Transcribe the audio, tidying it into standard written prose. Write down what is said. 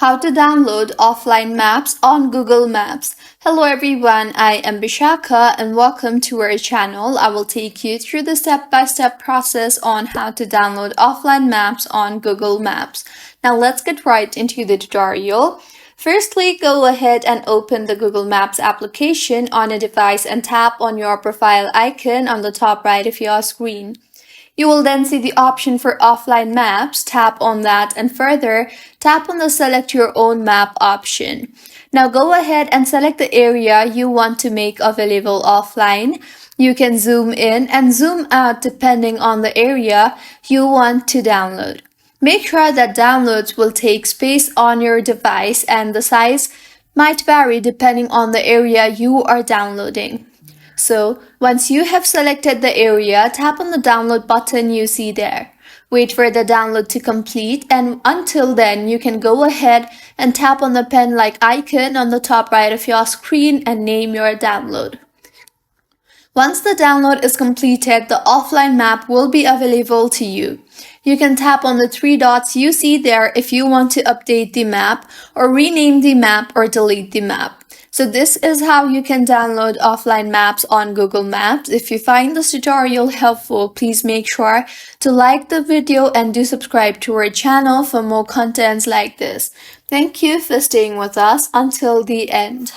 How to download offline maps on Google Maps. Hello everyone, I am Bishaka and welcome to our channel. I will take you through the step-by-step process on how to download offline maps on Google Maps. Now let's get right into the tutorial. Firstly, go ahead and open the Google Maps application on a device and tap on your profile icon on the top right of your screen. You will then see the option for offline maps. Tap on that and further tap on the select your own map option. Now go ahead and select the area you want to make available offline. You can zoom in and zoom out depending on the area you want to download. Make sure that downloads will take space on your device and the size might vary depending on the area you are downloading. So, once you have selected the area, tap on the download button you see there. Wait for the download to complete, and until then, you can go ahead and tap on the pen-like icon on the top right of your screen and name your download. Once the download is completed, the offline map will be available to you. You can tap on the three dots you see there if you want to update the map or rename the map or delete the map. So this is how you can download offline maps on Google Maps. If you find this tutorial helpful, please make sure to like the video and do subscribe to our channel for more contents like this. Thank you for staying with us until the end.